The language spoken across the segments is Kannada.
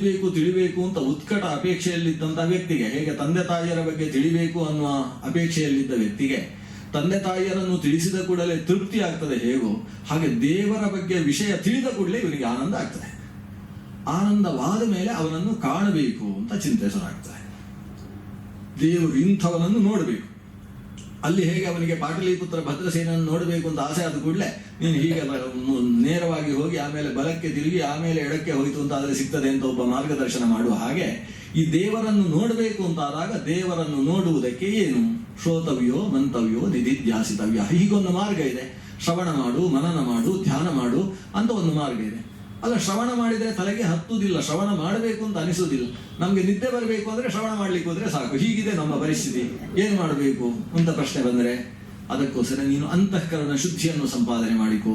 ತಿಳಿಬೇಕು ಅಂತ ಉತ್ಕಟ ಅಪೇಕ್ಷೆಯಲ್ಲಿದ್ದಂಥ ವ್ಯಕ್ತಿಗೆ, ಹೇಗೆ ತಂದೆ ತಾಯಿಯರ ಬಗ್ಗೆ ತಿಳಿಬೇಕು ಅನ್ನುವ ಅಪೇಕ್ಷೆಯಲ್ಲಿದ್ದ ವ್ಯಕ್ತಿಗೆ ತಂದೆ ತಾಯಿಯರನ್ನು ತಿಳಿಸಿದ ಕೂಡಲೇ ತೃಪ್ತಿ ಆಗ್ತದೆ ಹೇಗೋ ಹಾಗೆ ದೇವರ ಬಗ್ಗೆ ವಿಷಯ ತಿಳಿದ ಕೂಡಲೇ ಇವನಿಗೆ ಆನಂದ ಆಗ್ತದೆ. ಆನಂದವಾದ ಮೇಲೆ ಅವನನ್ನು ಕಾಣಬೇಕು ಅಂತ ಚಿಂತಿಸಲಾಗ್ತದೆ. ದೇವರು ಇಂಥವನನ್ನು ನೋಡಬೇಕು. ಅಲ್ಲಿ ಹೇಗೆ ಅವನಿಗೆ ಪಾಟಲಿಪುತ್ರ ಭದ್ರಸೇನನ್ನು ನೋಡಬೇಕು ಅಂತ ಆಸೆ ಆದ ಕೂಡಲೇ ನೀನು ಹೀಗೆ ನೇರವಾಗಿ ಹೋಗಿ ಆಮೇಲೆ ಬಲಕ್ಕೆ ತಿರುಗಿ ಆಮೇಲೆ ಎಡಕ್ಕೆ ಹೋಯಿತು ಅಂತ ಆದರೆ ಸಿಗ್ತದೆ ಅಂತ ಒಬ್ಬ ಮಾರ್ಗದರ್ಶನ ಮಾಡುವ ಹಾಗೆ ಈ ದೇವರನ್ನು ನೋಡಬೇಕು ಅಂತಾದಾಗ ದೇವರನ್ನು ನೋಡುವುದಕ್ಕೆ ಏನು ಶ್ರೋತವ್ಯೋ ಮಂತವ್ಯೋ ನಿಧಿಧ್ಯಾಸಿತವ್ಯ, ಹೀಗೊಂದು ಮಾರ್ಗ ಇದೆ. ಶ್ರವಣ ಮಾಡು, ಮನನ ಮಾಡು, ಧ್ಯಾನ ಮಾಡು ಅಂತ ಒಂದು ಮಾರ್ಗ ಇದೆ. ಅಲ್ಲ, ಶ್ರವಣ ಮಾಡಿದರೆ ತಲೆಗೆ ಹತ್ತುವುದಿಲ್ಲ, ಶ್ರವಣ ಮಾಡಬೇಕು ಅಂತ ಅನಿಸುವುದಿಲ್ಲ. ನಮಗೆ ನಿದ್ದೆ ಬರಬೇಕು ಅಂದರೆ ಶ್ರವಣ ಮಾಡ್ಲಿಕ್ಕೆ ಹೋದ್ರೆ ಸಾಕು. ಹೀಗಿದೆ ನಮ್ಮ ಪರಿಸ್ಥಿತಿ, ಏನು ಮಾಡಬೇಕು ಅಂತ ಪ್ರಶ್ನೆ ಬಂದರೆ ಅದಕ್ಕೋಸ್ಕರ ನೀನು ಅಂತಃಕರಣ ಶುದ್ಧಿಯನ್ನು ಸಂಪಾದನೆ ಮಾಡಿಕೊ.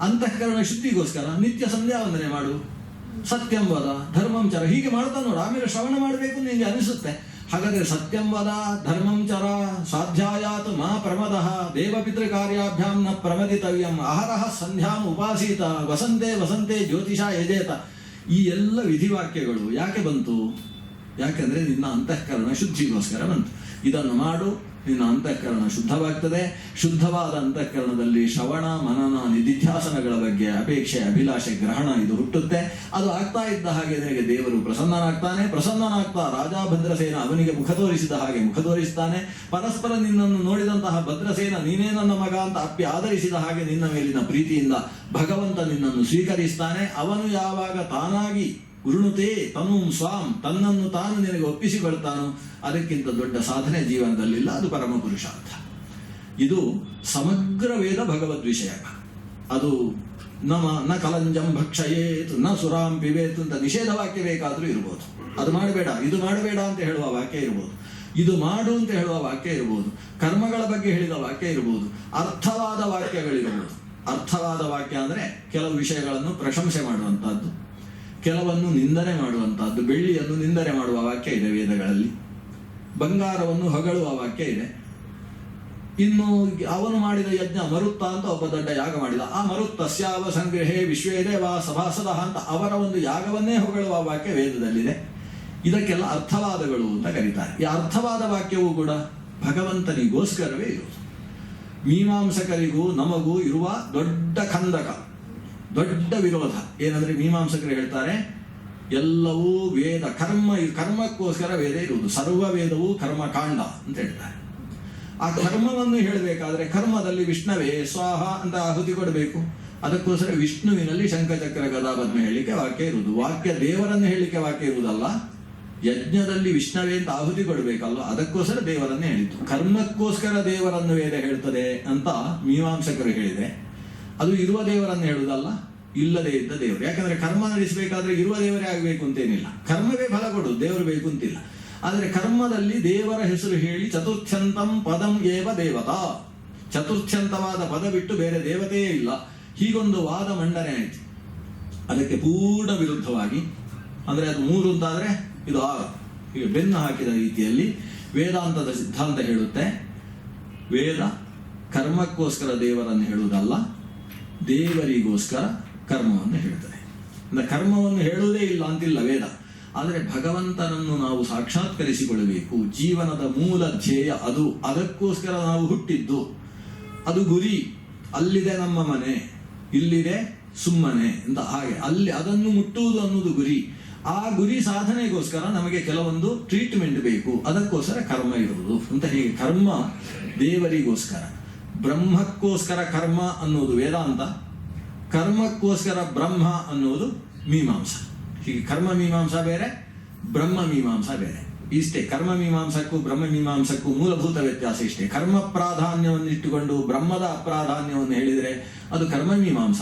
ಅಂತಃಕರಣ ಶುದ್ಧಿಗೋಸ್ಕರ ನಿತ್ಯ ಸಂಧ್ಯಾ ವಂದನೆ ಮಾಡು, ಸತ್ಯಂ ವದ ಧರ್ಮಂ ಚರ, ಹೀಗೆ ಮಾಡ್ತಾ ನೋಡು. ಆಮೇಲೆ ಶ್ರವಣ ಮಾಡಬೇಕು ನಿಮಗೆ ಅನಿಸುತ್ತೆ. ಹಾಗಾದ್ರೆ ಸತ್ಯಂ ವದ ಧರ್ಮಂ ಚರ ಸ್ವಾಧ್ಯಾಯಾತ್ ಮಾ ಪ್ರಮದಃ ದೇವಪಿತೃ ಕಾರ್ಯಾಭ್ಯಾಂ ನ ಪ್ರಮದಿತವ್ಯಂ ಅಹರಹ ಸಂಧ್ಯಾಂ ಉಪಾಸೀತ ವಸಂತೆ ವಸಂತೆ ಜ್ಯೋತಿಷ ಯಜೇತ. ಈ ಎಲ್ಲ ವಿಧಿವಾಕ್ಯಗಳು ಯಾಕೆ ಬಂತು? ಯಾಕೆಂದ್ರೆ ನಿನ್ನ ಅಂತಃಕರಣ ಶುದ್ಧಿಗೋಸ್ಕರ ಬಂತು. ಇದನ್ನು ಮಾಡು, ನಿನ್ನ ಅಂತಃಕರಣ ಶುದ್ಧವಾಗ್ತದೆ. ಶುದ್ಧವಾದ ಅಂತಃಕರಣದಲ್ಲಿ ಶ್ರವಣ ಮನನ ನಿಧಿಧ್ಯಾಸನಗಳ ಬಗ್ಗೆ ಅಪೇಕ್ಷೆ ಅಭಿಲಾಷೆ ಗ್ರಹಣ ಇದು ಹುಟ್ಟುತ್ತೆ. ಅದು ಆಗ್ತಾ ಇದ್ದ ಹಾಗೆ ನಿನಗೆ ದೇವರು ಪ್ರಸನ್ನನಾಗ್ತಾನೆ. ಪ್ರಸನ್ನನಾಗ್ತಾ ರಾಜಾ ಭದ್ರಸೇನ ಅವನಿಗೆ ಮುಖ ತೋರಿಸಿದ ಹಾಗೆ ಮುಖ ತೋರಿಸ್ತಾನೆ. ಪರಸ್ಪರ ನಿನ್ನನ್ನು ನೋಡಿದಂತಹ ಭದ್ರಸೇನ ನೀನೇ ನನ್ನ ಮಗ ಅಂತ ಅಪ್ಪಿ ಆದರಿಸಿದ ಹಾಗೆ ನಿನ್ನ ಮೇಲಿನ ಪ್ರೀತಿಯಿಂದ ಭಗವಂತ ನಿನ್ನನ್ನು ಸ್ವೀಕರಿಸ್ತಾನೆ. ಅವನು ಯಾವಾಗ ತಾನಾಗಿ ಉರುಣುತೇ ತನು ಸ್ವಾಂ, ತನ್ನನ್ನು ತಾನು ನಿನಗೆ ಒಪ್ಪಿಸಿಕೊಳ್ತಾನೋ ಅದಕ್ಕಿಂತ ದೊಡ್ಡ ಸಾಧನೆ ಜೀವನದಲ್ಲಿಲ್ಲ. ಅದು ಪರಮ ಪುರುಷಾರ್ಥ. ಇದು ಸಮಗ್ರ ವೇದ ಭಗವದ್ ವಿಷಯ. ಅದು ನ ಕಲಂಜಂ ಭಕ್ಷಯೇತ್ ನ ಸುರಾಂ ಪಿಬೇತ್ ಅಂತ ನಿಷೇಧ ವಾಕ್ಯ ಬೇಕಾದ್ರೂ ಇರ್ಬೋದು. ಅದು ಮಾಡಬೇಡ, ಇದು ಮಾಡಬೇಡ ಅಂತ ಹೇಳುವ ವಾಕ್ಯ ಇರ್ಬೋದು, ಇದು ಮಾಡು ಅಂತ ಹೇಳುವ ವಾಕ್ಯ ಇರ್ಬೋದು, ಕರ್ಮಗಳ ಬಗ್ಗೆ ಹೇಳಿದ ವಾಕ್ಯ ಇರ್ಬೋದು, ಅರ್ಥವಾದ ವಾಕ್ಯಗಳಿರ್ಬೋದು. ಅರ್ಥವಾದ ವಾಕ್ಯ ಅಂದ್ರೆ ಕೆಲವು ವಿಷಯಗಳನ್ನು ಪ್ರಶಂಸೆ ಮಾಡುವಂತಹದ್ದು, ಕೆಲವನ್ನು ನಿಂದನೆ ಮಾಡುವಂತಹದ್ದು. ಬೆಳ್ಳಿಯನ್ನು ನಿಂದನೆ ಮಾಡುವ ವಾಕ್ಯ ಇದೆ ವೇದಗಳಲ್ಲಿ, ಬಂಗಾರವನ್ನು ಹೊಗಳುವ ವಾಕ್ಯ ಇದೆ. ಇನ್ನು ಅವನು ಮಾಡಿದ ಯಜ್ಞ ಮರುತ್ತ ಅಂತ ಒಬ್ಬ ದೊಡ್ಡ ಯಾಗ ಮಾಡಿದ, ಆ ಮರುತ್ತಸ್ಯಾವ ಸಂಗ್ರಹೇ ವಿಶ್ವೇದೇವ ಸಭಾಸದ ಅಂತ ಅವರ ಒಂದು ಯಾಗವನ್ನೇ ಹೊಗಳುವ ವಾಕ್ಯ ವೇದದಲ್ಲಿದೆ. ಇದಕ್ಕೆಲ್ಲ ಅರ್ಥವಾದಗಳು ಅಂತ ಕರೀತಾರೆ. ಈ ಅರ್ಥವಾದ ವಾಕ್ಯವೂ ಕೂಡ ಭಗವಂತನಿಗೋಸ್ಕರವೇ ಇರುವುದು. ಮೀಮಾಂಸಕರಿಗೂ ನಮಗೂ ಇರುವ ದೊಡ್ಡ ಖಂದಕ, ದೊಡ್ಡ ವಿರೋಧ ಏನಂದ್ರೆ ಮೀಮಾಂಸಕರು ಹೇಳ್ತಾರೆ ಎಲ್ಲವೂ ವೇದ ಕರ್ಮಕ್ಕೋಸ್ಕರ ವೇದ ಇರುವುದು. ಸರ್ವ ವೇದವು ಕರ್ಮಕಾಂಡ ಅಂತ ಹೇಳ್ತಾರೆ. ಆ ಕರ್ಮವನ್ನು ಹೇಳಬೇಕಾದ್ರೆ ಕರ್ಮದಲ್ಲಿ ವಿಷ್ಣುವೇ ಸ್ವಾಹ ಅಂತ ಆಹುತಿ ಕೊಡಬೇಕು. ಅದಕ್ಕೋಸ್ಕರ ವಿಷ್ಣುವಿನಲ್ಲಿ ಶಂಖಚಕ್ರ ಗದಾಪದ್ಮ ಹೇಳಿಕೆ ವಾಕ್ಯ ಇರುವುದು. ವಾಕ್ಯ ದೇವರನ್ನು ಹೇಳಿಕೆ ವಾಕ್ಯ ಇರುವುದಲ್ಲ, ಯಜ್ಞದಲ್ಲಿ ವಿಷ್ಣುವೇ ಅಂತ ಆಹುತಿ ಕೊಡಬೇಕಲ್ಲ, ಅದಕ್ಕೋಸ್ಕರ ದೇವರನ್ನೇ ಹೇಳಿದ್ದು. ಕರ್ಮಕ್ಕೋಸ್ಕರ ದೇವರನ್ನು ವೇದ ಹೇಳ್ತದೆ ಅಂತ ಮೀಮಾಂಸಕರು ಹೇಳಿದೆ. ಅದು ಇರುವ ದೇವರನ್ನು ಹೇಳುವುದಲ್ಲ, ಇಲ್ಲದೆ ಇದ್ದ ದೇವರು. ಯಾಕಂದ್ರೆ ಕರ್ಮ ನಡೆಸಬೇಕಾದ್ರೆ ಇರುವ ದೇವರೇ ಆಗಬೇಕು ಅಂತೇನಿಲ್ಲ, ಕರ್ಮವೇ ಫಲ ಕೊಡುದು, ದೇವರು ಬೇಕು ಅಂತಿಲ್ಲ. ಆದರೆ ಕರ್ಮದಲ್ಲಿ ದೇವರ ಹೆಸರು ಹೇಳಿ ಚತುರ್ಥ್ಯಂತಂ ಪದಂ ಏವ ದೇವತಾ, ಚತುರ್ಥ್ಯಂತವಾದ ಪದ ಬಿಟ್ಟು ಬೇರೆ ದೇವತೆಯೇ ಇಲ್ಲ, ಹೀಗೊಂದು ವಾದ ಮಂಡನೆ ಆಯಿತು. ಅದಕ್ಕೆ ಪೂರ್ಣ ವಿರುದ್ಧವಾಗಿ, ಅಂದ್ರೆ ಅದು 3 ಅಂತಾದ್ರೆ ಇದು 6, ಹೀಗೆ ಬೆನ್ನು ಹಾಕಿದ ರೀತಿಯಲ್ಲಿ ವೇದಾಂತದ ಸಿದ್ಧಾಂತ ಹೇಳುತ್ತೆ. ವೇದ ಕರ್ಮಕ್ಕೋಸ್ಕರ ದೇವರನ್ನು ಹೇಳುವುದಲ್ಲ, ದೇವರಿಗೋಸ್ಕರ ಕರ್ಮವನ್ನು ಹೇಳ್ತದೆ. ಅಂದ್ರೆ ಕರ್ಮವನ್ನು ಹೇಳುವುದೇ ಇಲ್ಲ ಅಂತಿಲ್ಲ ವೇದ, ಆದರೆ ಭಗವಂತನನ್ನು ನಾವು ಸಾಕ್ಷಾತ್ಕರಿಸಿಕೊಳ್ಳಬೇಕು. ಜೀವನದ ಮೂಲ ಧ್ಯೇಯ ಅದು, ಅದಕ್ಕೋಸ್ಕರ ನಾವು ಹುಟ್ಟಿದ್ದು, ಅದು ಗುರಿ. ಅಲ್ಲಿದೆ ನಮ್ಮ ಮನೆ, ಇಲ್ಲಿದೆ ಸುಮ್ಮನೆ ಅಂತ ಹಾಗೆ ಅಲ್ಲಿ ಅದನ್ನು ಮುಟ್ಟುವುದು ಅನ್ನೋದು ಗುರಿ. ಆ ಗುರಿ ಸಾಧನೆಗೋಸ್ಕರ ನಮಗೆ ಕೆಲವೊಂದು ಟ್ರೀಟ್ಮೆಂಟ್ ಬೇಕು, ಅದಕ್ಕೋಸ್ಕರ ಕರ್ಮ ಇರುವುದು ಅಂತ. ಹೀಗೆ ಕರ್ಮ ದೇವರಿಗೋಸ್ಕರ, ಬ್ರಹ್ಮಕ್ಕೋಸ್ಕರ ಕರ್ಮ ಅನ್ನೋದು ವೇದಾಂತ, ಕರ್ಮಕ್ಕೋಸ್ಕರ ಬ್ರಹ್ಮ ಅನ್ನೋದು ಮೀಮಾಂಸ. ಹೀಗೆ ಕರ್ಮ ಮೀಮಾಂಸ ಬೇರೆ, ಬ್ರಹ್ಮ ಮೀಮಾಂಸ ಬೇರೆ. ಇಷ್ಟೇ, ಕರ್ಮ ಮೀಮಾಂಸಕ್ಕೂ ಬ್ರಹ್ಮ ಮೀಮಾಂಸಕ್ಕೂ ಮೂಲಭೂತ ವ್ಯತ್ಯಾಸ ಇಷ್ಟೇ. ಕರ್ಮ ಪ್ರಾಧಾನ್ಯವನ್ನು ಇಟ್ಟುಕೊಂಡು ಬ್ರಹ್ಮದ ಅಪ್ರಾಧಾನ್ಯವನ್ನು ಹೇಳಿದರೆ ಅದು ಕರ್ಮ ಮೀಮಾಂಸ.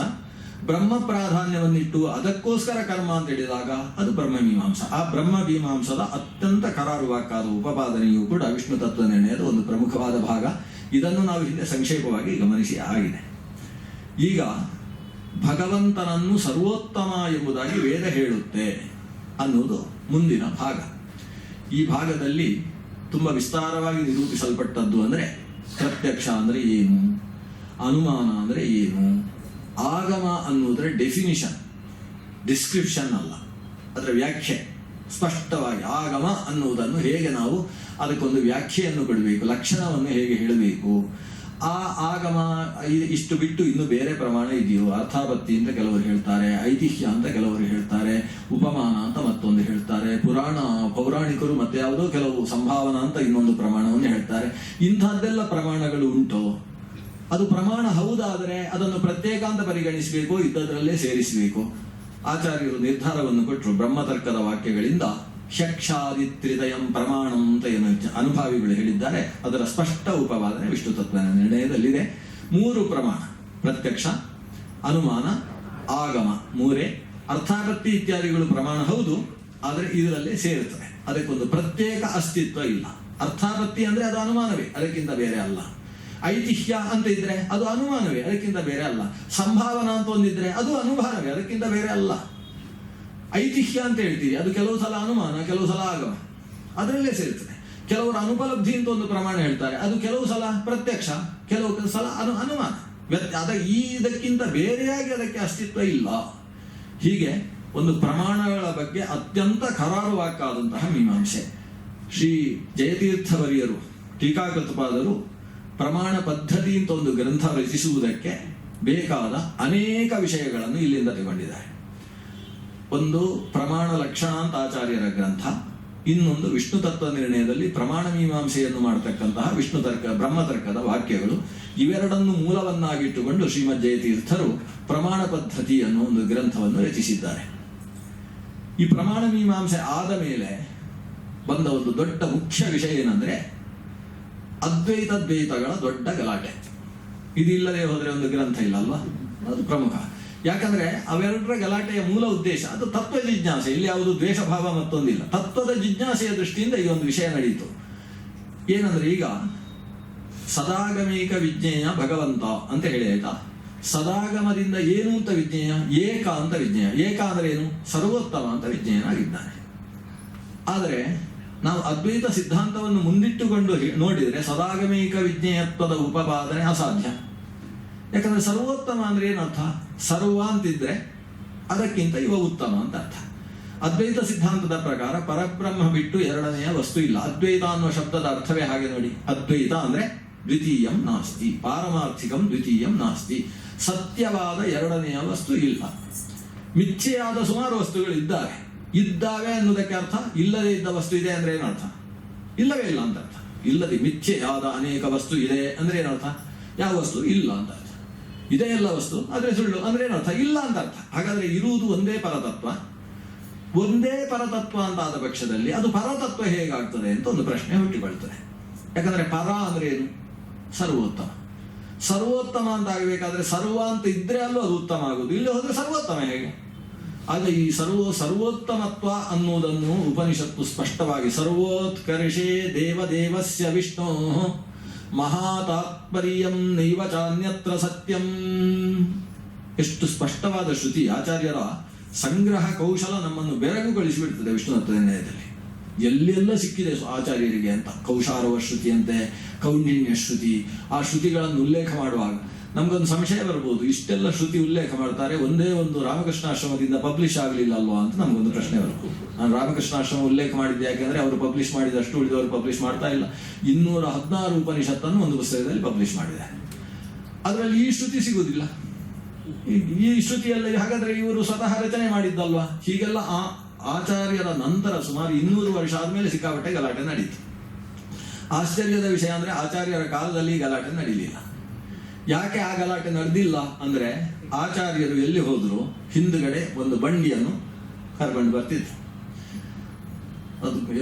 ಬ್ರಹ್ಮ ಪ್ರಾಧಾನ್ಯವನ್ನಿಟ್ಟು ಅದಕ್ಕೋಸ್ಕರ ಕರ್ಮ ಅಂತ ಹೇಳಿದಾಗ ಅದು ಬ್ರಹ್ಮ ಮೀಮಾಂಸ. ಆ ಬ್ರಹ್ಮ ಮೀಮಾಂಸದ ಅತ್ಯಂತ ಕರಾರುವಾಕ್ಕಾದ ಉಪಪಾದನೆಯೂ ಕೂಡ ವಿಷ್ಣು ತತ್ವ ನಿರ್ಣಯದ ಒಂದು ಪ್ರಮುಖವಾದ ಭಾಗ. ಇದನ್ನು ನಾವು ಹಿಂದೆ ಸಂಕ್ಷೇಪವಾಗಿ ಗಮನಿಸಿ ಆಗಿದೆ. ಈಗ ಭಗವಂತನನ್ನು ಸರ್ವೋತ್ತಮ ಎಂಬುದಾಗಿ ವೇದ ಹೇಳುತ್ತೆ ಅನ್ನುವುದು ಮುಂದಿನ ಭಾಗ. ಈ ಭಾಗದಲ್ಲಿ ತುಂಬ ವಿಸ್ತಾರವಾಗಿ ನಿರೂಪಿಸಲ್ಪಟ್ಟದ್ದು ಅಂದರೆ ಪ್ರತ್ಯಕ್ಷ ಅಂದರೆ ಏನು, ಅನುಮಾನ ಅಂದರೆ ಏನು, ಆಗಮ ಅನ್ನುವುದರ ಡೆಫಿನಿಷನ್, ಡಿಸ್ಕ್ರಿಪ್ಷನ್ ಅಲ್ಲ. ಅದರ ವ್ಯಾಖ್ಯೆ ಸ್ಪಷ್ಟವಾಗಿ ಆಗಮ ಅನ್ನುವುದನ್ನು ಹೇಗೆ ನಾವು ಅದಕ್ಕೊಂದು ವ್ಯಾಖ್ಯೆಯನ್ನು ಕೊಡಬೇಕು, ಲಕ್ಷಣವನ್ನು ಹೇಗೆ ಹೇಳಬೇಕು. ಆ ಆಗಮ ಇಷ್ಟು ಬಿಟ್ಟು ಇನ್ನು ಬೇರೆ ಪ್ರಮಾಣ ಇದೆಯೋ, ಅರ್ಥಾಪತ್ತಿ ಅಂತ ಕೆಲವರು ಹೇಳ್ತಾರೆ, ಐತಿಹ್ಯ ಅಂತ ಕೆಲವರು ಹೇಳ್ತಾರೆ, ಉಪಮಾನ ಅಂತ ಮತ್ತೊಂದು ಹೇಳ್ತಾರೆ, ಪೌರಾಣಿಕರು ಮತ್ತೆ ಯಾವುದೋ ಕೆಲವು ಸಂಭಾವನಾ ಅಂತ ಇನ್ನೊಂದು ಪ್ರಮಾಣವನ್ನು ಹೇಳ್ತಾರೆ. ಇಂಥದ್ದೆಲ್ಲ ಪ್ರಮಾಣಗಳು ಉಂಟು. ಅದು ಪ್ರಮಾಣ ಹೌದಾದರೆ ಅದನ್ನು ಪ್ರತ್ಯೇಕ ಅಂತ ಪರಿಗಣಿಸಬೇಕು, ಇದ್ದದರಲ್ಲೇ ಸೇರಿಸಬೇಕು. ಆಚಾರ್ಯರು ನಿರ್ಧಾರವನ್ನು ಕೊಟ್ಟರು. ಬ್ರಹ್ಮತರ್ಕದ ವಾಕ್ಯಗಳಿಂದ ಷಕ್ಷಾದಿತ್ರಿದಯಂ ಪ್ರಮಾಣಂ ಅಂತ ಏನು ಅನುಭಾವಿಗಳು ಹೇಳಿದ್ದಾರೆ, ಅದರ ಸ್ಪಷ್ಟ ಉಪವಾದನೆ ವಿಷ್ಣು ತತ್ವ ನಿರ್ಣಯದಲ್ಲಿದೆ. 3 ಪ್ರಮಾಣ: ಪ್ರತ್ಯಕ್ಷ, ಅನುಮಾನ, ಆಗಮ, 3. ಅರ್ಥಾಪತ್ತಿ ಇತ್ಯಾದಿಗಳು ಪ್ರಮಾಣ ಹೌದು, ಆದರೆ ಇದರಲ್ಲೇ ಸೇರುತ್ತದೆ. ಅದಕ್ಕೊಂದು ಪ್ರತ್ಯೇಕ ಅಸ್ತಿತ್ವ ಇಲ್ಲ. ಅರ್ಥಾಪತ್ತಿ ಅಂದ್ರೆ ಅದು ಅನುಮಾನವೇ, ಅದಕ್ಕಿಂತ ಬೇರೆ ಅಲ್ಲ. ಐತಿಹ್ಯ ಅಂತ ಇದ್ರೆ ಅದು ಅನುಮಾನವೇ, ಅದಕ್ಕಿಂತ ಬೇರೆ ಅಲ್ಲ. ಸಂಭಾವನಾ ಅಂತ ಒಂದಿದ್ರೆ ಅದು ಅನುಮಾನವೇ, ಅದಕ್ಕಿಂತ ಬೇರೆ ಅಲ್ಲ. ಐತಿಹ್ಯ ಅಂತ ಹೇಳ್ತೀರಿ, ಅದು ಕೆಲವು ಸಲ ಅನುಮಾನ, ಕೆಲವು ಸಲ ಆಗಮ, ಅದರಲ್ಲೇ ಸೇರ್ತದೆ. ಕೆಲವರು ಅನುಪಲಬ್ಧಿ ಅಂತ ಒಂದು ಪ್ರಮಾಣ ಹೇಳ್ತಾರೆ, ಅದು ಕೆಲವು ಸಲ ಪ್ರತ್ಯಕ್ಷ, ಕೆಲವು ಸಲ ಅನುಮಾನ. ಇದಕ್ಕಿಂತ ಬೇರೆಯಾಗಿ ಅದಕ್ಕೆ ಅಸ್ತಿತ್ವ ಇಲ್ಲ. ಹೀಗೆ ಒಂದು ಪ್ರಮಾಣಗಳ ಬಗ್ಗೆ ಅತ್ಯಂತ ಕರಾರುವಾಕ್ಕಾದಂತಹ ಮೀಮಾಂಸೆ. ಶ್ರೀ ಜಯತೀರ್ಥವರಿಯರು ಟೀಕಾಕೃತಪಾದರು ಪ್ರಮಾಣ ಪದ್ಧತಿ ಅಂತ ಒಂದು ಗ್ರಂಥ ರಚಿಸುವುದಕ್ಕೆ ಬೇಕಾದ ಅನೇಕ ವಿಷಯಗಳನ್ನು ಇಲ್ಲಿಂದ ತಗೊಂಡಿದ್ದಾರೆ. ಒಂದು ಪ್ರಮಾಣ ಲಕ್ಷಣ ಅಂತ ಆಚಾರ್ಯರ ಗ್ರಂಥ, ಇನ್ನೊಂದು ವಿಷ್ಣು ತತ್ವ ನಿರ್ಣಯದಲ್ಲಿ ಪ್ರಮಾಣ ಮೀಮಾಂಸೆಯನ್ನು ಮಾಡತಕ್ಕಂತಹ ವಿಷ್ಣು ತರ್ಕ ಬ್ರಹ್ಮತರ್ಕದ ವಾಕ್ಯಗಳು. ಇವೆರಡನ್ನು ಮೂಲವನ್ನಾಗಿಟ್ಟುಕೊಂಡು ಶ್ರೀಮದ್ ಜಯತೀರ್ಥರು ಪ್ರಮಾಣ ಪದ್ಧತಿ ಅನ್ನೋ ಒಂದು ಗ್ರಂಥವನ್ನು ರಚಿಸಿದ್ದಾರೆ. ಈ ಪ್ರಮಾಣ ಮೀಮಾಂಸೆ ಆದ ಮೇಲೆ ಬಂದ ಒಂದು ದೊಡ್ಡ ಮುಖ್ಯ ವಿಷಯ ಏನಂದ್ರೆ ಅದ್ವೈತಗಳ ದೊಡ್ಡ ಗಲಾಟೆ. ಇದಿಲ್ಲದೆ ಹೋದ್ರೆ ಒಂದು ಗ್ರಂಥ ಇಲ್ಲ ಅಲ್ವಾ, ಅದು ಪ್ರಮುಖ. ಯಾಕಂದ್ರೆ ಅವೆರಡರ ಗಲಾಟೆಯ ಮೂಲ ಉದ್ದೇಶ ಅದು ತತ್ವ ಜಿಜ್ಞಾಸೆ. ಇಲ್ಲಿ ಯಾವುದು ದ್ವೇಷ ಭಾವ ಮತ್ತೊಂದಿಲ್ಲ. ತತ್ವದ ಜಿಜ್ಞಾಸೆಯ ದೃಷ್ಟಿಯಿಂದ ಈ ಒಂದು ವಿಷಯ ನಡೆಯಿತು. ಏನಂದ್ರೆ ಈಗ ಸದಾಗಮೈಕ ವಿಜ್ಞೇಯ ಭಗವಂತ ಅಂತ ಹೇಳಿ ಆಯ್ತಾ. ಸದಾಗಮದಿಂದ ಏನು ಅಂತ ವಿಜ್ಞೇಯ, ಏಕ ಅಂತ ವಿಜ್ಞೇಯ. ಏಕ ಅಂದ್ರೆ ಏನು? ಸರ್ವೋತ್ತಮ ಅಂತ ವಿಜ್ಞೇಯನಾಗಿದ್ದಾನೆ. ಆದರೆ ನಾವು ಅದ್ವೈತ ಸಿದ್ಧಾಂತವನ್ನು ಮುಂದಿಟ್ಟುಕೊಂಡು ನೋಡಿದರೆ ಸದಾಗಮೈಕ ವಿಜ್ಞೇಯತ್ವದ ಉಪಪಾದನೆ ಅಸಾಧ್ಯ. ಯಾಕಂದ್ರೆ ಸರ್ವೋತ್ತಮ ಅಂದ್ರೆ ಏನರ್ಥ? ಸರ್ವ ಅಂತಿದ್ರೆ ಅದಕ್ಕಿಂತ ಇವ ಉತ್ತಮ ಅಂತ ಅರ್ಥ. ಅದ್ವೈತ ಸಿದ್ಧಾಂತದ ಪ್ರಕಾರ ಪರಬ್ರಹ್ಮ ಬಿಟ್ಟು ಎರಡನೆಯ ವಸ್ತು ಇಲ್ಲ. ಅದ್ವೈತ ಅನ್ನುವ ಶಬ್ದದ ಅರ್ಥವೇ ಹಾಗೆ ನೋಡಿ. ಅದ್ವೈತ ಅಂದ್ರೆ ದ್ವಿತೀಯಂ ನಾಸ್ತಿ, ಪಾರಮಾರ್ಥಿಕಂ ದ್ವಿತೀಯಂ ನಾಸ್ತಿ. ಸತ್ಯವಾದ ಎರಡನೆಯ ವಸ್ತು ಇಲ್ಲ. ಮಿಥ್ಯೆಯಾದ ಸುಮಾರು ವಸ್ತುಗಳು ಇದ್ದಾವೆ ಅನ್ನೋದಕ್ಕೆ ಅರ್ಥ. ಇಲ್ಲದೆ ಇದ್ದ ವಸ್ತು ಇದೆ ಅಂದ್ರೆ ಏನರ್ಥ? ಇಲ್ಲವೇ ಇಲ್ಲ ಅಂತ ಅರ್ಥ. ಇಲ್ಲದೆ ಮಿಥ್ಯೆಯಾದ ಅನೇಕ ವಸ್ತು ಇದೆ ಅಂದ್ರೆ ಏನರ್ಥ? ಯಾವ ವಸ್ತು ಇಲ್ಲ ಅಂತ ಅರ್ಥ. ಇದೇ ಎಲ್ಲ ವಸ್ತು ಆದ್ರೆ ಸುಳ್ಳು ಅಂದ್ರೆ ಏನರ್ಥ? ಇಲ್ಲ ಅಂತ ಅರ್ಥ. ಹಾಗಾದ್ರೆ ಇರುವುದು ಒಂದೇ ಪರತತ್ವ. ಒಂದೇ ಪರತತ್ವ ಅಂತ ಆದ ಪಕ್ಷದಲ್ಲಿ ಅದು ಪರತತ್ವ ಹೇಗಾಗ್ತದೆ ಅಂತ ಒಂದು ಪ್ರಶ್ನೆ ಹುಟ್ಟಿಕೊಳ್ತದೆ. ಯಾಕಂದ್ರೆ ಪರ ಅಂದ್ರೆ ಏನು? ಸರ್ವೋತ್ತಮ. ಸರ್ವೋತ್ತಮ ಅಂತ ಆಗಬೇಕಾದ್ರೆ ಸರ್ವ ಅಂತ ಇದ್ರೆ ಅಲ್ಲೂ ಅದು ಉತ್ತಮ ಆಗುದು, ಇಲ್ಲಿ ಹೋದ್ರೆ ಸರ್ವೋತ್ತಮ ಹೇಗೆ? ಆಗ ಈ ಸರ್ವೋತ್ತಮತ್ವ ಅನ್ನುವುದನ್ನು ಉಪನಿಷತ್ತು ಸ್ಪಷ್ಟವಾಗಿ ಸರ್ವೋತ್ಕರ್ಷೇ ದೇವದೇವಸ್ಯ ವಿಷ್ಣೋ ಮಹಾತಾತ್ಪರ್ಯಂ ನೈವ ಚಾನ್ಯತ್ರ ಸತ್ಯಂ. ಎಷ್ಟು ಸ್ಪಷ್ಟವಾದ ಶ್ರುತಿ! ಆಚಾರ್ಯರ ಸಂಗ್ರಹ ಕೌಶಲ ನಮ್ಮನ್ನು ಬೆರಗುಗೊಳಿಸಿಬಿಡ್ತದೆ ವಿಷ್ಣು ತತ್ವನಿರ್ಣಯದಲ್ಲಿ. ಎಲ್ಲೆಲ್ಲ ಸಿಕ್ಕಿದೆ ಆಚಾರ್ಯರಿಗೆ ಅಂತ. ಕೌಶಾರವ ಶ್ರುತಿ ಅಂತೆ, ಕೌಂಡಿನ್ಯ ಶ್ರುತಿ. ಆ ಶ್ರುತಿಗಳನ್ನು ಉಲ್ಲೇಖ ಮಾಡುವಾಗ ನಮ್ಗೊಂದು ಸಂಶಯ ಬರ್ಬೋದು, ಇಷ್ಟೆಲ್ಲ ಶ್ರುತಿ ಉಲ್ಲೇಖ ಮಾಡ್ತಾರೆ, ಒಂದೇ ಒಂದು ರಾಮಕೃಷ್ಣಾಶ್ರಮದಿಂದ ಪಬ್ಲಿಷ್ ಆಗಲಿಲ್ಲ ಅಲ್ವಾ ಅಂತ ನಮ್ಗೊಂದು ಪ್ರಶ್ನೆ ಬರ್ಬೋದು. ನಾನು ರಾಮಕೃಷ್ಣಾಶ್ರಮ ಉಲ್ಲೇಖ ಮಾಡಿದ್ದೆ ಯಾಕೆಂದ್ರೆ ಅವರು ಪಬ್ಲಿಷ್ ಮಾಡಿದಷ್ಟು ಉಳಿದವರು ಪಬ್ಲಿಷ್ ಮಾಡ್ತಾ ಇಲ್ಲ. 216 ಉಪನಿಷತ್ತನ್ನು ಒಂದು ಪುಸ್ತಕದಲ್ಲಿ ಪಬ್ಲಿಷ್ ಮಾಡಿದೆ. ಅದರಲ್ಲಿ ಈ ಶ್ರುತಿ ಸಿಗುವುದಿಲ್ಲ. ಈ ಶ್ರುತಿಯಲ್ಲ. ಹಾಗಾದ್ರೆ ಇವರು ಸ್ವತಃ ರಚನೆ ಮಾಡಿದ್ದಲ್ವಾ? ಹೀಗೆಲ್ಲ ಆಚಾರ್ಯರ ನಂತರ ಸುಮಾರು 200 ವರ್ಷ ಆದ್ಮೇಲೆ ಸಿಕ್ಕಾಪಟ್ಟೆ ಗಲಾಟೆ ನಡೀತು. ಆಶ್ಚರ್ಯದ ವಿಷಯ ಅಂದ್ರೆ ಆಚಾರ್ಯರ ಕಾಲದಲ್ಲಿ ಗಲಾಟೆ ನಡೀಲಿಲ್ಲ. ಯಾಕೆ ಆ ಗಲಾಟೆ ನಡೆದಿಲ್ಲ ಅಂದ್ರೆ ಆಚಾರ್ಯರು ಎಲ್ಲಿ ಹೋದ್ರು ಹಿಂದುಗಡೆ ಒಂದು ಬಂಡಿಯನ್ನು ಕರ್ಕೊಂಡು ಬರ್ತಿದ್ರು. ಅದು